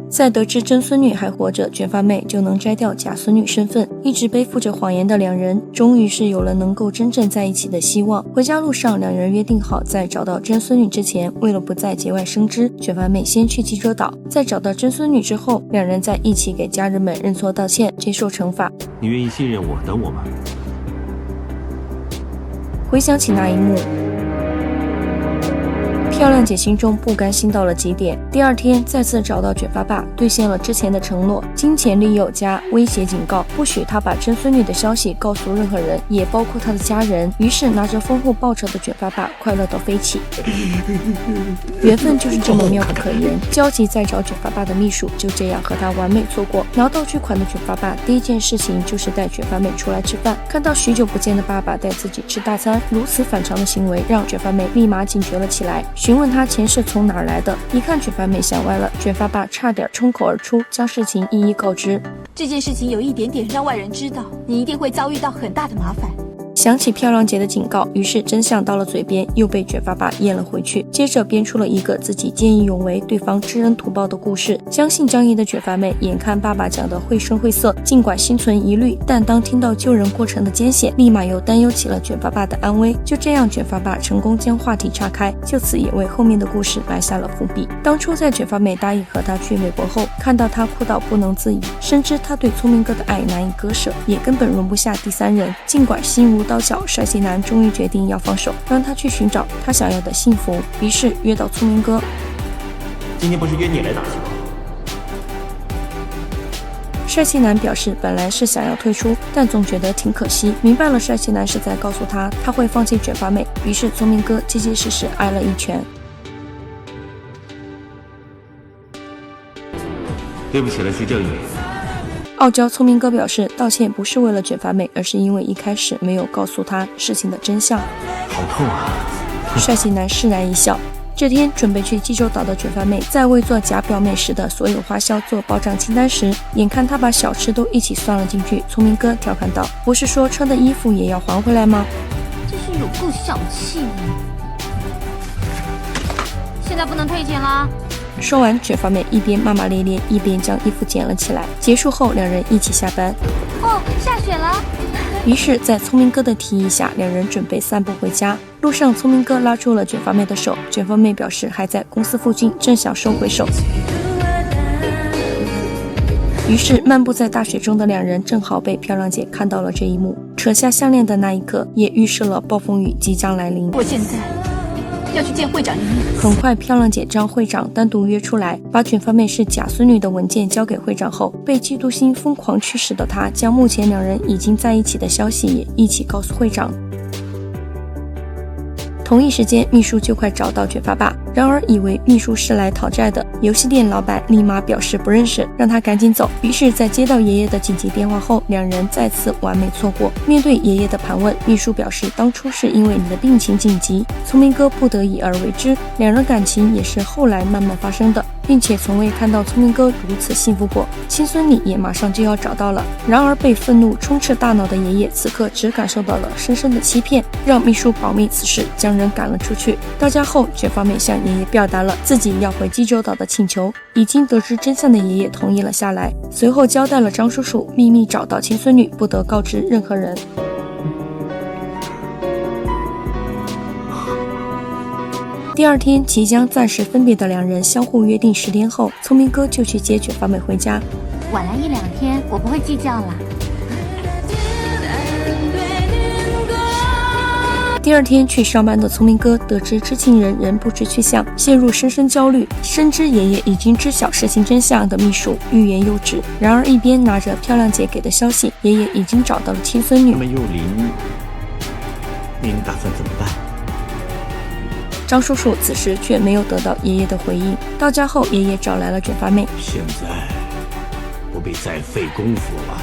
在得知真孙女还活着，卷发妹就能摘掉假孙女身份。一直背负着谎言的两人，终于是有了能够真正在一起的希望。回家路上，两人约定好，在找到真孙女之前，为了不再节外生枝，卷发妹先去济州岛。在找到真孙女之后，两人在一起给家人们认错道歉，接受惩罚。你愿意信任我，等我吗？回想起那一幕，漂亮姐心中不甘心到了极点。第二天再次找到卷发爸，兑现了之前的承诺，金钱利诱加威胁警告，不许他把真孙女的消息告诉任何人，也包括他的家人。于是拿着丰厚报酬的卷发爸快乐到飞起。缘分就是这么妙不可言，焦急在找卷发爸的秘书就这样和他完美错过。拿到巨款的卷发爸第一件事情就是带卷发妹出来吃饭，看到许久不见的爸爸带自己吃大餐，如此反常的行为让卷发妹立马警觉了起来，询问他钱是从哪儿来的。一看卷发妹想歪了，卷发爸差点冲口而出，将事情一一告知。这件事情有一点点让外人知道，你一定会遭遇到很大的麻烦。想起漂亮姐的警告，于是真相到了嘴边，又被卷发爸咽了回去。接着编出了一个自己见义勇为，对方知恩图报的故事。将信将疑的卷发妹眼看爸爸讲得绘声绘色，尽管心存疑虑，但当听到救人过程的艰险，立马又担忧起了卷发爸的安危。就这样，卷发爸成功将话题岔开，就此也为后面的故事埋下了伏笔。当初在卷发妹答应和他去美国后，看到他哭到不能自已，深知他对聪明哥的爱难以割舍，也根本容不下第三人。尽管心如刀绞，帅气男终于决定要放手，让他去寻找他想要的幸福。于是约到聪明哥。今天不是约你来打球？帅气男表示本来是想要退出，但总觉得挺可惜。明白了帅气男是在告诉他会放弃卷发妹，于是聪明哥结结实实挨了一拳。对不起了，徐正义。傲娇聪明哥表示道歉不是为了卷发妹，而是因为一开始没有告诉他事情的真相。好痛啊！帅气男释然一笑。这天准备去济州岛的卷发妹，在为做假表妹时的所有花销做报账清单时，眼看她把小吃都一起算了进去，聪明哥调侃道：“不是说穿的衣服也要还回来吗？”这是有够小气的。现在不能退钱啦！说完，卷发妹一边骂骂咧咧，一边将衣服捡了起来。结束后，两人一起下班。哦，下雪了。于是，在聪明哥的提议下，两人准备散步回家。路上，聪明哥拉住了卷发妹的手，卷发妹表示还在公司附近，正想收回手。于是，漫步在大雪中的两人正好被漂亮姐看到了这一幕。扯下项链的那一刻，也预示了暴风雨即将来临。我现在要去见会长一面。很快，漂亮姐将会长单独约出来，把卷发妹是假孙女的文件交给会长后，被嫉妒心疯狂驱使的她，将目前两人已经在一起的消息也一起告诉会长。同一时间，秘书就快找到卷发爸，然而以为秘书是来讨债的，游戏店老板立马表示不认识，让他赶紧走。于是，在接到爷爷的紧急电话后，两人再次完美错过。面对爷爷的盘问，秘书表示当初是因为你的病情紧急，聪明哥不得已而为之。两人感情也是后来慢慢发生的，并且从未看到聪明哥如此幸福过。亲孙女也马上就要找到了，然而被愤怒充斥大脑的爷爷此刻只感受到了深深的欺骗，让秘书保密此事，将人赶了出去。到家后，卷发妹向爷爷表达了自己要回济州岛的请求，已经得知真相的爷爷同意了下来，随后交代了张叔叔秘密找到亲孙女，不得告知任何人。第二天，即将暂时分别的两人相互约定10天后，聪明哥就去接卷发妹回家。晚来1-2天，我不会计较啦。第二天去上班的聪明哥得知知情人人不知去向，陷入深深焦虑。深知爷爷已经知晓事情真相的秘书欲言又止，然而一边拿着漂亮姐给的消息，爷爷已经找到了亲孙女。那么幼林，您打算怎么办？张叔叔此时却没有得到爷爷的回应。到家后，爷爷找来了卷发妹。现在不必再费功夫了。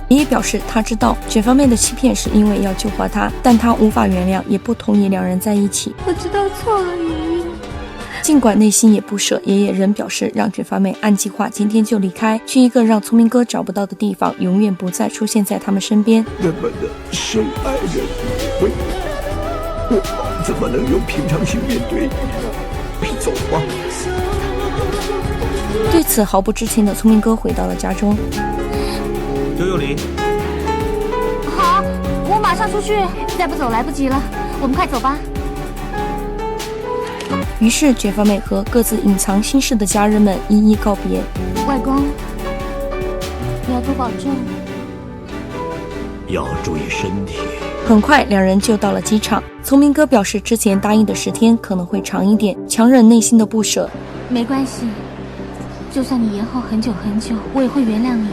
爷爷表示他知道卷发妹的欺骗是因为要救活他，但他无法原谅，也不同意两人在一起。我知道错了，爷爷。尽管内心也不舍，爷爷仍表示让卷发妹按计划今天就离开，去一个让聪明哥找不到的地方，永远不再出现在他们身边。那么的深爱着你，我怎么能用平常心面对你呢？你走吧。此毫不知情的聪明哥回到了家中。周幼林，好，我马上出去，再不走来不及了，我们快走吧。于是卷发妹和各自隐藏心事的家人们一一告别。外公，你要多保重。要注意身体。很快两人就到了机场。聪明哥表示之前答应的10天可能会长一点，强忍内心的不舍。没关系，就算你延后很久很久，我也会原谅你。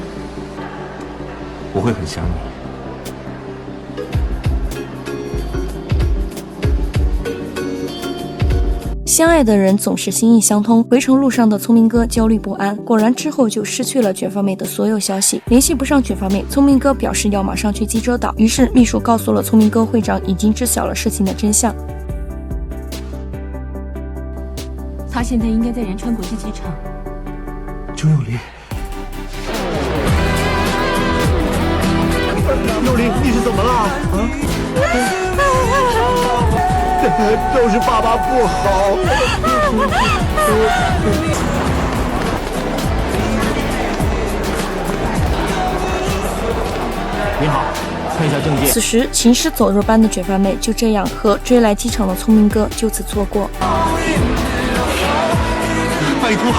我会很想你。相爱的人总是心意相通。回程路上的聪明哥焦虑不安，果然之后就失去了卷发妹的所有消息，联系不上卷发妹。聪明哥表示要马上去济州岛，于是秘书告诉了聪明哥会长已经知晓了事情的真相。他现在应该在仁川国际机场。周幼林，幼林，你是怎么了？都是爸爸不好。你好，看一下证件。此时行尸走肉般的卷发妹就这样和追来机场的聪明哥就此错过。拜托。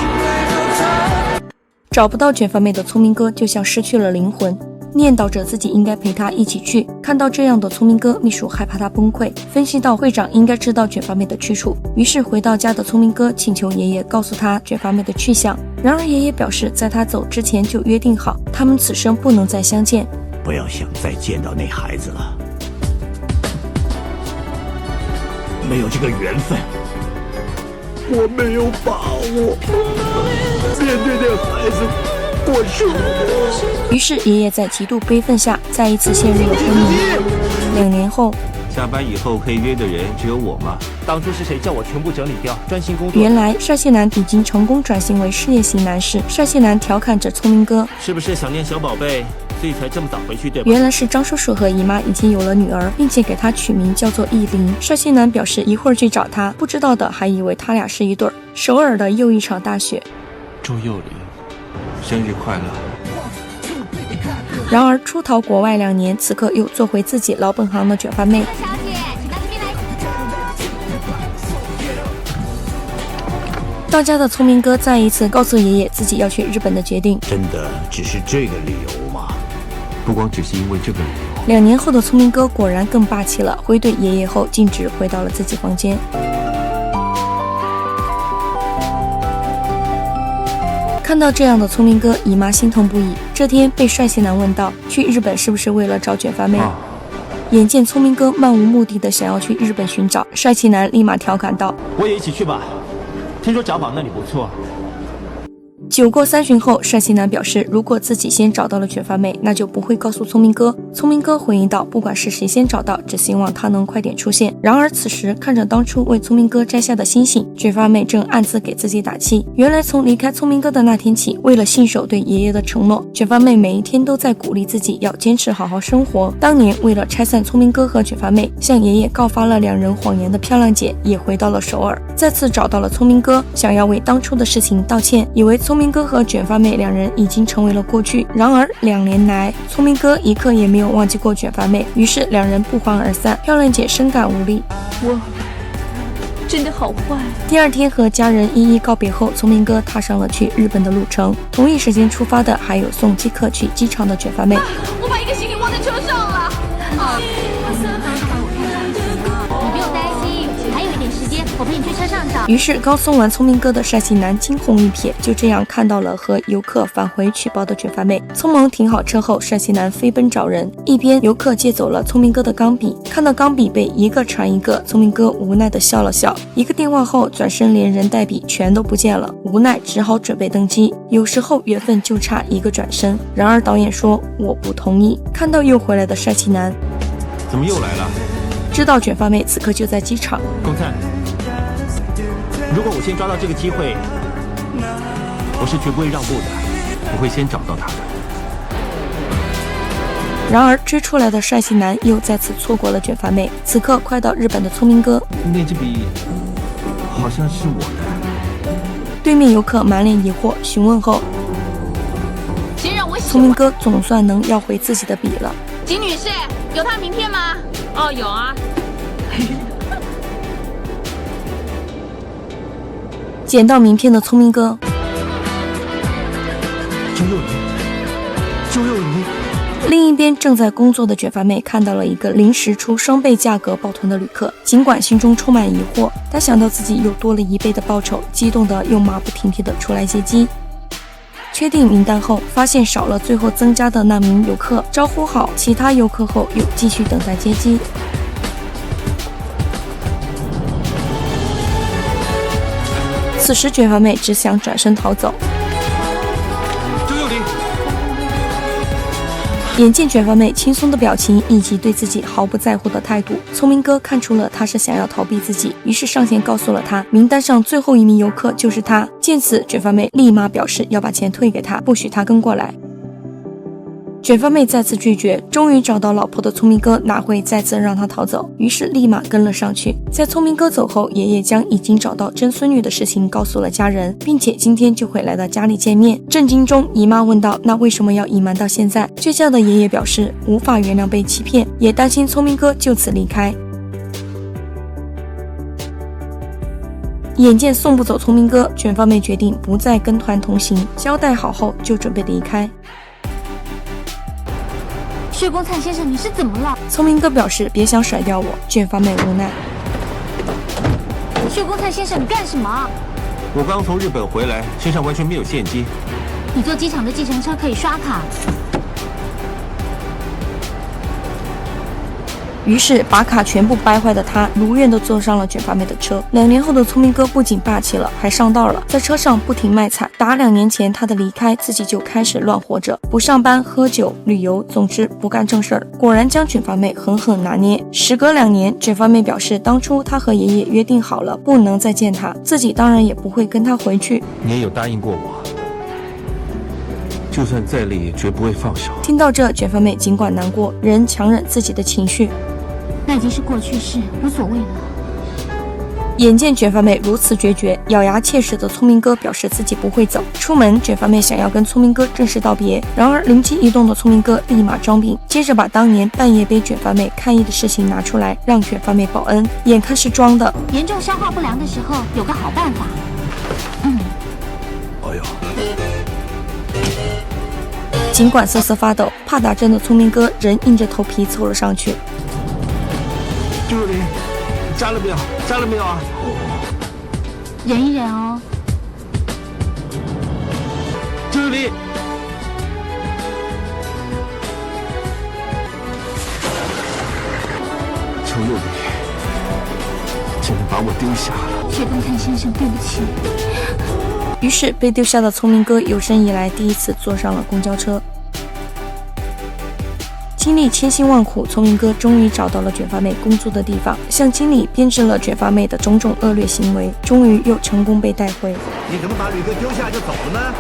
找不到卷发妹的聪明哥就像失去了灵魂，念叨着自己应该陪她一起去。看到这样的聪明哥，秘书害怕他崩溃，分析到会长应该知道卷发妹的去处，于是回到家的聪明哥请求爷爷告诉他卷发妹的去向。然而爷爷表示在他走之前就约定好，他们此生不能再相见。不要想再见到那孩子了，没有这个缘分。我没有把握面对那孩子，我是我。于是爷爷在极度悲愤下再一次陷入了昏迷。2年后，下班以后可以约的人只有我吗？当初是谁叫我全部整理掉，专心工作？原来帅气男已经成功转型为事业型男士。帅气男调侃着聪明哥，是不是想念小宝贝，所以才这么早回去，对吧？原来是张叔叔和姨妈已经有了女儿，并且给她取名叫做意林。帅气男表示一会儿去找她，不知道的还以为他俩是一对儿。首尔的又一场大雪，周幼林，生日快乐！然而出逃国外2年，此刻又做回自己老本行的卷发妹。小姐，请到这边来。到家的聪明哥再一次告诉爷爷自己要去日本的决定。真的只是这个理由吗？不光只是因为这个理由。 2年后的聪明哥果然更霸气了，挥对爷爷后径直回到了自己房间。看到这样的聪明哥，姨妈心疼不已。这天被帅气男问到，去日本是不是为了找卷发妹？眼见聪明哥漫无目的的想要去日本寻找，帅气男立马调侃道：“我也一起去吧，听说找宝那里不错。” 酒过3巡后，帅气男表示，如果自己先找到了卷发妹，那就不会告诉聪明哥。聪明哥回应道，不管是谁先找到，只希望他能快点出现。然而此时看着当初为聪明哥摘下的星星，卷发妹正暗自给自己打气。原来从离开聪明哥的那天起，为了信守对爷爷的承诺，卷发妹每一天都在鼓励自己要坚持好好生活。当年为了拆散聪明哥和卷发妹，向爷爷告发了2人谎言的漂亮姐也回到了首尔，再次找到了聪明哥，想要为当初的事情道歉，以为聪明哥和卷发妹2人已经成为了过去。然而2年来，聪明哥一刻也没有忘记过卷发妹，于是2人不欢而散。漂亮姐深感无力，我真的好坏。第2天和家人一一告别后，聪明哥踏上了去日本的路程。同一时间出发的还有送机客去机场的卷发妹。我把一个行李忘在车上了。你不用担心，还有一点时间，我陪你去车上找。于是刚送完聪明哥的帅气男惊鸿一瞥，就这样看到了和游客返回取包的卷发妹。匆忙停好车后，帅气男飞奔找人。一边游客借走了聪明哥的钢笔，看到钢笔被一个传一个，聪明哥无奈的笑了笑。一个电话后，转身连人带笔全都不见了，无奈只好准备登机。有时候缘分就差一个转身。然而导演说我不同意。看到又回来的帅气男，怎么又来了？知道卷发妹此刻就在机场。龚灿，如果我先抓到这个机会，我是绝不会让步的，我会先找到他的。然而追出来的帅气男又再次错过了卷发妹。此刻快到日本的聪明哥，那支笔好像是我的。对面游客满脸疑惑，询问后，先让我聪明哥总算能要回自己的笔了。金女士，有她名片吗？哦，有啊。捡到名片的聪明哥，周幼宁，周幼宁。另一边正在工作的卷发妹看到了一个临时出双倍价格抱团的旅客，尽管心中充满疑惑，但想到自己又多了1倍的报酬，激动的又马不停蹄的出来接机。确定名单后，发现少了最后增加的那名游客，招呼好其他游客后，又继续等待接机。此时卷发妹只想转身逃走。周幼宁，眼见卷发妹轻松的表情以及对自己毫不在乎的态度，聪明哥看出了她是想要逃避自己，于是上前告诉了她，名单上最后一名游客就是他。见此，卷发妹立马表示要把钱退给他，不许他跟过来。卷发妹再次拒绝，终于找到老婆的聪明哥哪会再次让他逃走，于是立马跟了上去。在聪明哥走后，爷爷将已经找到真孙女的事情告诉了家人，并且今天就会来到家里见面。震惊中，姨妈问道，那为什么要隐瞒到现在？倔强的爷爷表示无法原谅被欺骗，也担心聪明哥就此离开。眼见送不走聪明哥，卷发妹决定不再跟团同行，交代好后就准备离开。薛公灿先生，你是怎么了？聪明哥表示别想甩掉我，卷发妹无奈。薛公灿先生，你干什么？我刚从日本回来，身上完全没有现金。你坐机场的计程车可以刷卡。于是把卡全部掰坏的他如愿的坐上了卷发妹的车。2年后的聪明哥不仅霸气了，还上道了，在车上不停卖惨。打2年前他的离开，自己就开始乱活着，不上班、喝酒、旅游，总之不干正事儿。果然将卷发妹狠狠拿捏。时隔2年，卷发妹表示当初他和爷爷约定好了，不能再见他，自己当然也不会跟他回去。你也有答应过我，就算再累也绝不会放手。听到这，卷发妹尽管难过，仍强忍自己的情绪。那已经是过去式，无所谓了。眼见卷发妹如此决绝，咬牙切齿的聪明哥表示自己不会走。出门，卷发妹想要跟聪明哥正式道别，然而灵机一动的聪明哥立马装病，接着把当年半夜背卷发妹看医的事情拿出来，让卷发妹报恩。眼看是装的，严重消化不良的时候有个好办法。哎呦，尽管瑟瑟发抖，怕打针的聪明哥仍硬着头皮凑了上去。周幼宁，扎了没有？扎了没有啊？忍一忍哦。周幼宁，周幼宁，竟然把我丢下了。薛公灿先生，对不起。于是被丢下的聪明哥有生以来第一次坐上了公交车。经历千辛万苦，聪明哥终于找到了卷发妹工作的地方，向经理编织了卷发妹的种种恶劣行为，终于又成功被带回。你怎么把旅客丢下就走了呢？